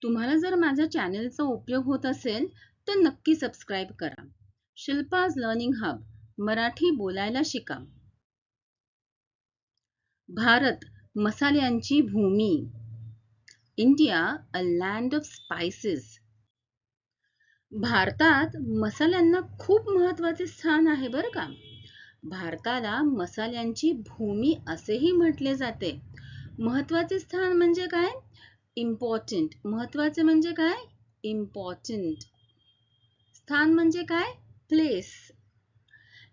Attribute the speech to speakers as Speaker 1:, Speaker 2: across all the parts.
Speaker 1: तुम्हाला जर माझ्या चॅनेलचा उपयोग होत असेल तर नक्की सबस्क्राईब करा. शिल्पाज लर्निंग हब, मराठी बोलायला शिका. भारत मसाल्यांची भूमी. India a land of spices. भारतात मसाल्यांना खूप महत्त्वाचे स्थान आहे बरं का. भारताला मसाल्यांची भूमी असेही म्हटले जाते. महत्त्वाचे स्थान म्हणजे काय? इम्पॉर्टंट. महत्त्वाचे म्हणजे काय? इम्पॉर्टंट. स्थान म्हणजे काय? प्लेस.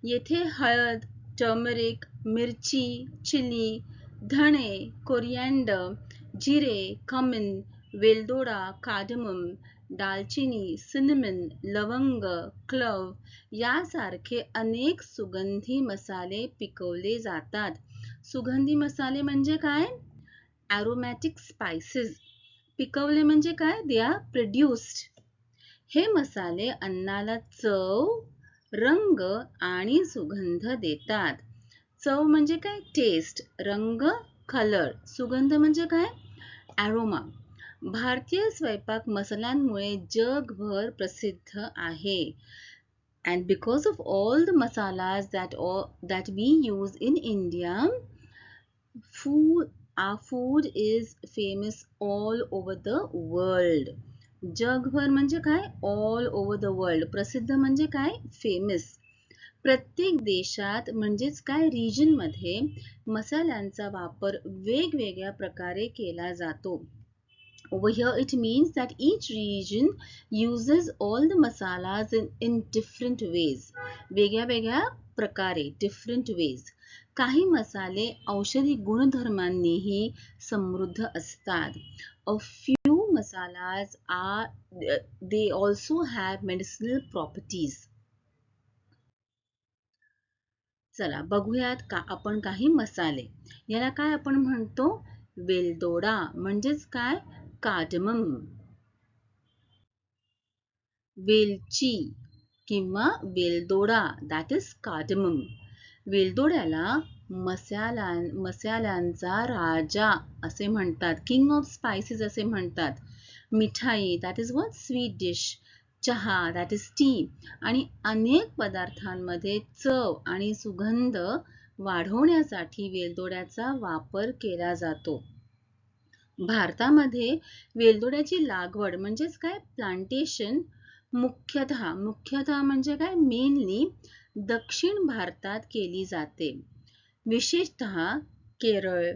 Speaker 1: येथे हळद, टर्मरिक, मिरची, चिली, धणे, कोरिअँडर, जिरे, कमिन, वेलदोडा, कार्डमम, दालचिनी, सिनेमन, लवंग, क्लव यासारखे अनेक सुगंधी मसाले पिकवले जातात. सुगंधी मसाले म्हणजे काय? aromatic spices. पिकवले म्हणजे काय? They are produced. हे मसाले अन्नाला चव, रंग आणि सुगंध देतात. चव म्हणजे काय? टेस्ट. रंग कलर. सुगंध म्हणजे काय? अरोमा. भारतीय स्वयंपाक मसाल्यांमुळे जगभर प्रसिद्ध आहे. And because of all the masalas that we use in India, our food is famous all over the world. जगभर म्हणजे काय? All over the world. प्रसिद्ध म्हणजे काय? Famous. प्रत्येक देशात म्हणजेच काय region मध्ये मसाल्यांचा वापर वेगवेगळ्या प्रकारे केला जातो. Over here it means that each region uses all the masalas in different ways. वेगळ्या वेगळ्या प्रकारे, different ways. काही मसाले औषधी गुणधर्मांनीही समृद्ध असतात. A few masalas they also have medicinal properties. चला बघूयात का आपण काही मसाले. याला काय आपण म्हणतो? वेलदोडा म्हणजेच काय? कार्डमम. वेलची किंवा वेलदोडा that is cardamom. वेलदोड्याला मसाल्यांचा राजा असे म्हणतात. किंग ऑफ स्पाइसेस असे म्हणतात. मिठाई that is what? Sweet dish. चहा that is tea. आणि अनेक पदार्थांमध्ये चव आणि सुगंध वाढवण्यासाठी वेलदोड्याचा वापर केला जातो. भारतामध्ये वेलदोड्याची लागवड म्हणजेच काय? प्लांटेशन मुख्यतः म्हणजे काय? मेनली दक्षिण भारतात केली जाते. विशेषतः केरळ,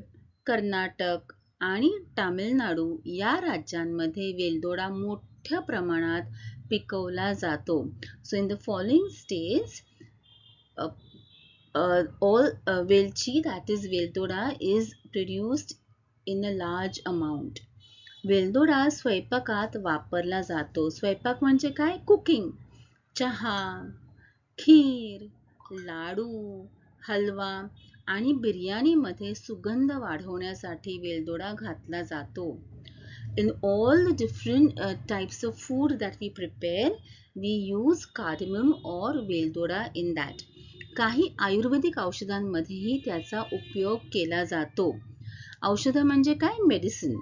Speaker 1: कर्नाटक आणि तामिळनाडू या राज्यांमध्ये वेलदोडा मोठ्या प्रमाणात पिकवला जातो. So in the following states, वेलची that is वेलदोडा is produced in a large amount. वेलदोडा स्वयंपाकात वापरला जातो. स्वयंपाक म्हणजे काय? कुकिंग. चहा, खीर, लाडू, हलवा आणि बिर्याणीमध्ये सुगंध वाढवण्यासाठी वेलदोडा घातला जातो. In all the different types of food that we prepare, we use cardamom or वेलदोडा in that. काही आयुर्वेदिक औषधांमध्येही त्याचा उपयोग केला जातो. औषध म्हणजे काय? मेडिसिन.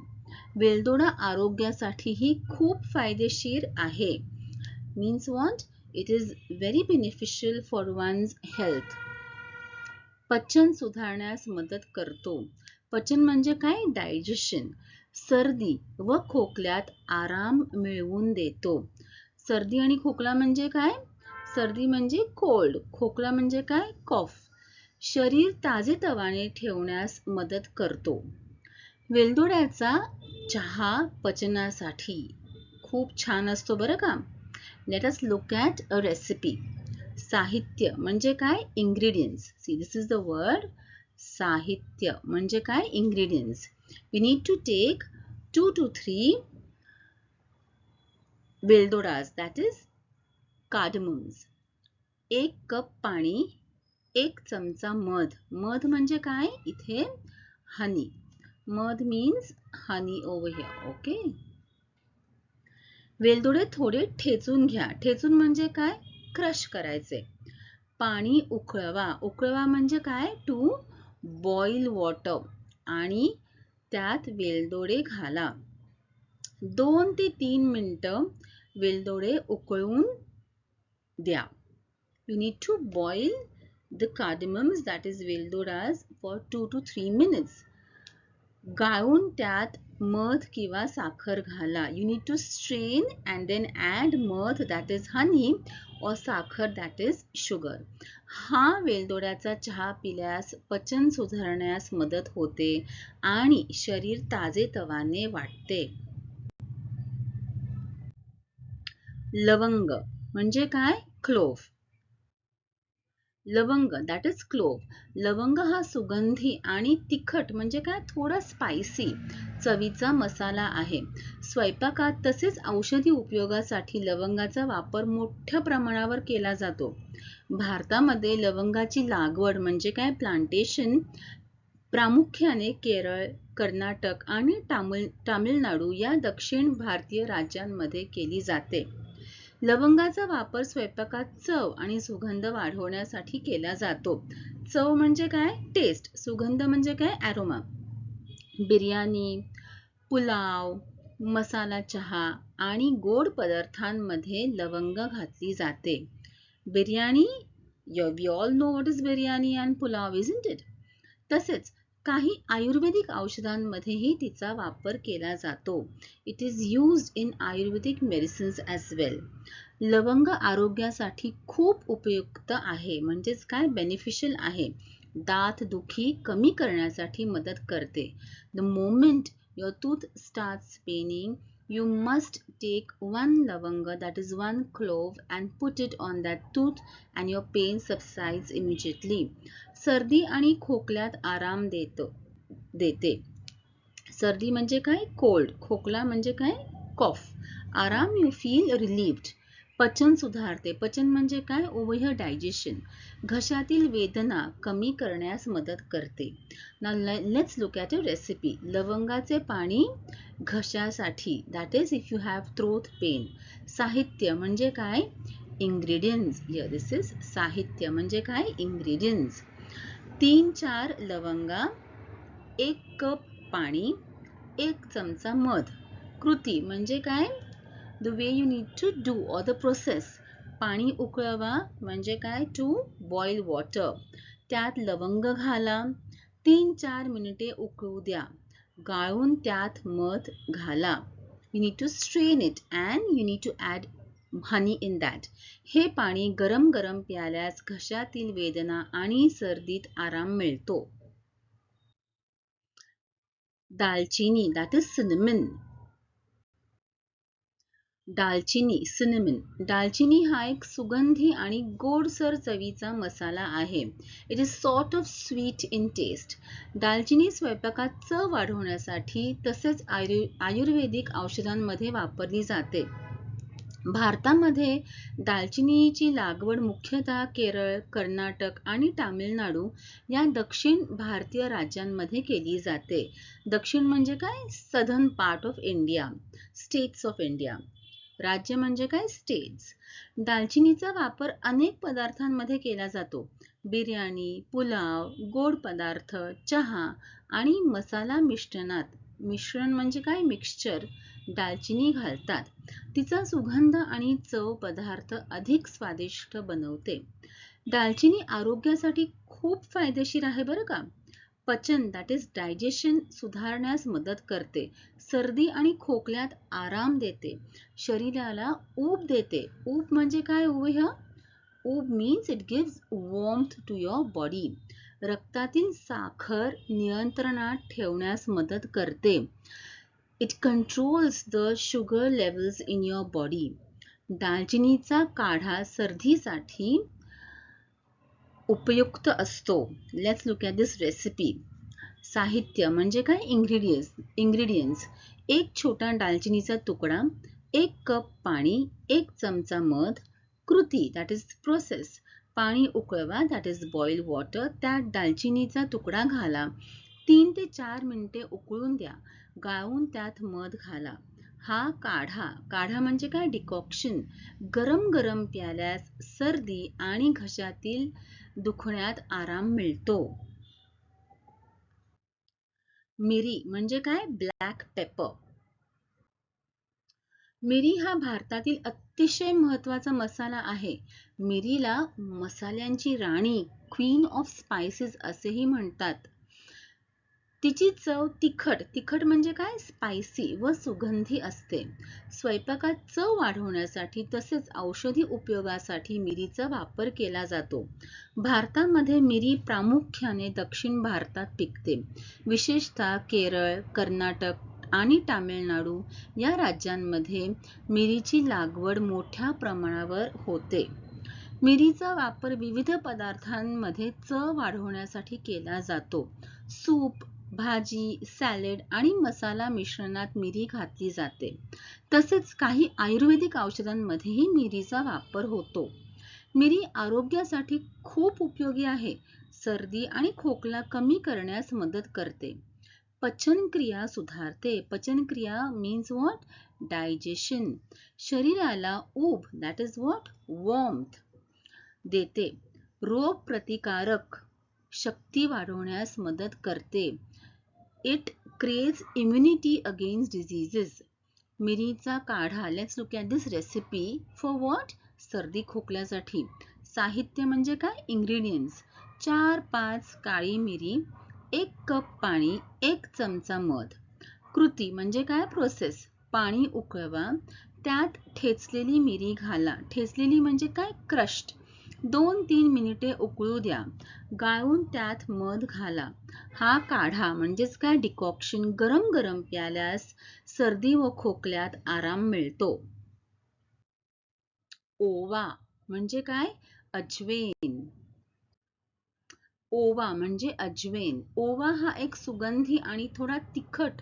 Speaker 1: वेलदोडा आरोग्यासाठीही खूप फायदेशीर आहे. Means what? It is very beneficial for one's health. पचन सुधारण्यास मदत करतो. पचन म्हणजे काय? डायजेशन. सर्दी व खोकल्यात आराम मिळवून देतो. सर्दी आणि खोकला म्हणजे काय? सर्दी म्हणजे कोल्ड. खोकला म्हणजे काय? कॉफ. शरीर ताजेतवाने ठेवण्यास मदत करतो. वेलदोड्याचा चहा पचनासाठी खूप छान असतो बरं का. Let us look at a recipe. साहित्य म्हणजे काय? ingredients. See, this is the word साहित्य म्हणजे काय? ingredients. We need to take 2 to 3 वेलदोडास that is cardamoms. 1 cup पाणी, 1 चमचा मध. मध म्हणजे काय? इथे honey. मध means honey over here. Okay. वेलदोडे थोडे ठेचून घ्या. ठेचून म्हणजे काय? क्रश करायचे. पाणी उकळवा. उकळवा म्हणजे काय? To boil water. आणि त्यात वेलदोडे घाला. 2 ते 3 मिनिटं वेलदोडे उकळून द्या. You need to boil the cardamoms, that is veldodas, for 2 to 3 minutes. गाळून त्यात मध किंवा साखर घाला. You need to strain and then add mud, that is honey, or साखर, that is sugar. हा वेलदोड्याचा चहा पिल्यास पचन सुधारण्यास मदत होते आणि शरीर ताजेतवाने वाटते. लवंग म्हणजे काय? क्लोव्ह. लवंग, दॅट इज क्लोव्ह. लवंग हा सुगंधी आणि तिखट म्हणजे काय? थोडा स्पायसी चवीचा मसाला आहे. स्वयंपाकात तसेच औषधी उपयोगासाठी लवंगाचा वापर मोठ्या प्रमाणावर केला जातो. भारतामध्ये लवंगाची लागवड म्हणजे काय? प्लांटेशन प्रामुख्याने केरळ, कर्नाटक आणि तामिळनाडू या दक्षिण भारतीय राज्यांमध्ये केली जाते. लवंगाचा वापर स्वयंपाकात चव आणि सुगंध वाढवण्यासाठी केला जातो. चव म्हणजे काय? टेस्ट. सुगंध म्हणजे काय? अरोमा. बिर्याणी, पुलाव, मसाला चहा आणि गोड पदार्थांमध्ये लवंग घातली जाते. Biryani, we all know what is biryani and pulav, isn't it? तसेच काही आयुर्वेदिक औषधांमध्येही तिचा वापर केला जातो. It is used in ayurvedic medicines as well. लवंग आरोग्यासाठी खूप उपयुक्त आहे, म्हणजेच काय? बेनिफिशियल आहे. दात दुखी कमी करण्यासाठी मदत करते. The moment your tooth starts paining, you must take one lavanga, that is one clove, and put it on that tooth and your pain subsides immediately. सर्दी आणि खोकल्यात आराम देते. सर्दी म्हणजे काय? कोल्ड. खोकला म्हणजे काय? कॉफ. आराम, you feel relieved. पचन सुधारते. पचन म्हणजे काय? Over here digestion. घशातील वेदना कमी करण्यास मदत करते. Now let's look at a recipe. लवंगाचे पाणी घशासाठी, that is if you have throat pain. साहित्य म्हणजे काय? ingredients. Here this is साहित्य म्हणजे काय? ingredients. 3-4 लवंगा, 1 कप पाणी, 1 चमचा मध. कृती म्हणजे काय? The way you need to do or the process. पाणी उकळवा म्हणजे काय? To boil water. त्यात लवंग घाला. 3-4 मिनिटे उकळू द्या. गाळून त्यात मध घाला. You need to strain it and you need to add honey in that. हे पाणी गरम गरम प्यायल्यास घशातील वेदना आणि सर्दीत आराम मिळतो. दालचिनी, that is cinnamon. दालचिनी, cinnamon. दालचिनी हा एक सुगंधी आणि गोडसर चवीचा मसाला आहे. It is sort of sweet in taste. दालचिनी स्वयंपाकात चव वाढवण्यासाठी तसेच आयुर्वेदिक औषधांमध्ये वापरली जाते. भारतामध्ये दालचिनीची लागवड मुख्यतः केरळ, कर्नाटक आणि तामिळनाडू या दक्षिण भारतीय राज्यांमध्ये केली जाते. दक्षिण म्हणजे काय? Southern part of India, states of India. राज्य म्हणजे काय? स्टेट्स. दालचिनीचा वापर अनेक पदार्थांमध्ये केला जातो. बिर्याणी, पुलाव, गोड पदार्थ, चहा आणि मसाला मिश्रणात. मिश्रण म्हणजे काय? मिक्सचर. दालचिनी घालतात. तिचा सुगंध आणि चव पदार्थ अधिक स्वादिष्ट बनवते. दालचिनी आरोग्यासाठी खूप फायदेशीर आहे बरं का. पचन, दॅट इज डायजेशन, सुधारण्यास मदत करते. सर्दी आणि खोकल्यात आराम देते. शरीराला ऊब देते. ऊब म्हणजे काय? ऊब means it gives warmth to your body. रक्तातील साखर नियंत्रणात ठेवण्यास मदत करते. It controls the sugar levels in your body. दालचिनीचा काढा सर्दीसाठी उपयुक्त असतो. Let's look at this recipe. साहित्य म्हणजे काय? ingredients. 1 छोटा दालचिनीचा तुकडा, 1 कप पाणी, 1 चमचा मध. कृती, that is process. पाणी उकळवा, that is boil water. त्यात दालचिनीचा तुकडा घाला. 3 ते 4 मिनिटे उकळून द्या. गाळून त्यात मध घाला. हा काढा म्हणजे काय? डिकॉक्शन. गरम गरम प्यायल्यास सर्दी आणि घशातील दुखण्यात आराम मिळतो. मिरी म्हणजे काय? Black paper. मिरी हा भारतातील अतिशय महत्त्वाचा मसाला आहे. मिरीला मसाल्यांची राणी, क्वीन ऑफ स्पाइसेस असेही म्हणतात. तिची चव तिखट म्हणजे काय, स्पायसी व सुगंधी असते. स्वयंपाकात चव वाढवण्यासाठी तसेच औषधी उपयोगासाठी मिरीचा वापर केला जातो. भारतामध्ये मिरी प्रामुख्याने दक्षिण भारतात पिकते. विशेषतः केरळ, कर्नाटक आणि तामिळनाडू या राज्यांमध्ये मिरीची लागवड मोठ्या प्रमाणावर होते. मिरीचा वापर विविध पदार्थांमध्ये चव वाढवण्यासाठी केला जातो. सूप, भाजी, सॅलड आणि मसाला मिश्रणात मिरी घातली जाते. तसेच काही आयुर्वेदिक औषधांमध्येही मिरीचा वापर होतो. मिरी आरोग्यासाठी खूप उपयोगी आहे. सर्दी आणि खोकला कमी करण्यास मदत करते. पचनक्रिया सुधारते. पचनक्रिया मीन्स व्हॉट? डायजेशन. शरीराला ऊब, दॅट इज व्हॉट? वॉर्मथ देते. रोग प्रतिकारक शक्ती वाढवण्यास मदत करते. It creates immunity against diseases. मिरीचा काढा, let's look at this recipe for what? सर्दी खोकल्यासाठी. साहित्य म्हणजे काय? इंग्रेडियंट्स: 4-5 काळी मिरी, 1 कप पाणी, 1 चमचा मध. कृती म्हणजे काय? प्रोसेस: पाणी उकळवा, त्यात ठेचलेली मिरी घाला. ठेचलेली म्हणजे काय? क्रश्ड. 2-3 मिनिटे उकळू द्या. गाळून त्यात मध घाला. हा काढा म्हणजेच काय? डिकॉक्शन गरम गरम प्यायल्यास सर्दी व खोकल्यात आराम मिळतो. ओवा म्हणजे काय? अजवेन. ओवा म्हणजे अजवेन. ओवा हा एक सुगंधी आणि थोडा तिखट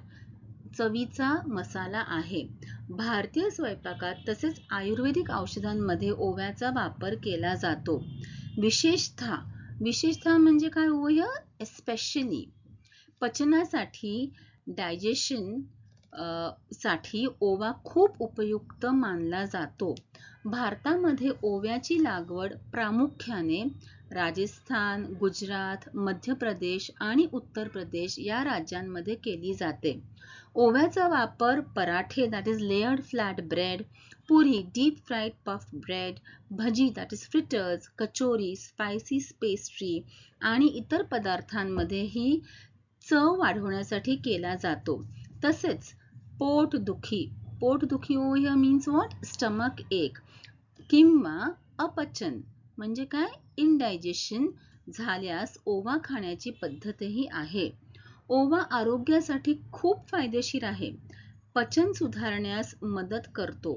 Speaker 1: चवीचा मसाला आहे. भारतीय स्वयंपाकात तसेच आयुर्वेदिक औषधांमध्ये ओव्याचा वापर केला जातो. विशेषतः म्हणजे काय? ओव्य एस्पेशली पचनासाठी, डायजेशन साठी ओवा खूप उपयुक्त मानला जातो. भारतामध्ये ओव्याची लागवड प्रामुख्याने राजस्थान, गुजरात, मध्य प्रदेश आणि उत्तर प्रदेश या राज्यांमध्ये केली जाते. ओव्याचा वापर पराठे, that is layered flat bread, puri, deep fried puff bread, bhaji, that is fritters, kachori, spicy pastry आणि इतर पदार्थांमध्येही चव वाढवण्यासाठी केला जातो. तसेच पोटदुखी ओव्य मीन्स व्हॉट? स्टमक एक किंवा अपचन म्हणजे काय? इनडायजेशन झाल्यास ओवा खाण्याची पद्धतही आहे. ओवा आरोग्यासाठी खूप फायदेशीर आहे. पचन सुधारण्यास मदत करतो.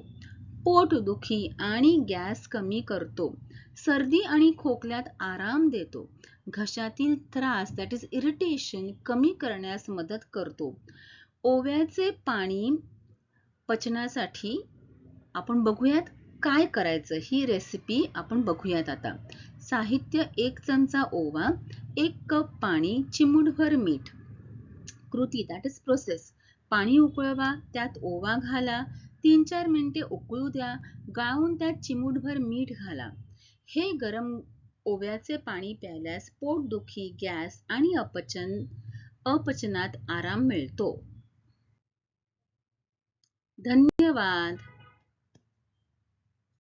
Speaker 1: पोटदुखी आणि गॅस कमी करतो. सर्दी आणि खोकल्यात आराम देतो. घशातील त्रास, दॅट इज इरिटेशन, कमी करण्यास मदत करतो. ओव्याचे पाणी पचनासाठी आपण बघूयात काय करायचं. ही रेसिपी आपण बघूयात आता. साहित्य: 1 चमचा ओवा, 1 कप पाणी, चिमूटभर मीठ. कृती, दॅट इज प्रोसेस: पाणी उकळवा, त्यात ओवा घाला, 3-4 मिनिटे उकळू द्या. गाळून त्यात चिमूटभर मीठ घाला. हे गरम ओव्याचे पाणी प्यायल्यास पोटदुखी, गॅस आणि अपचनात आराम मिळतो. धन्यवाद.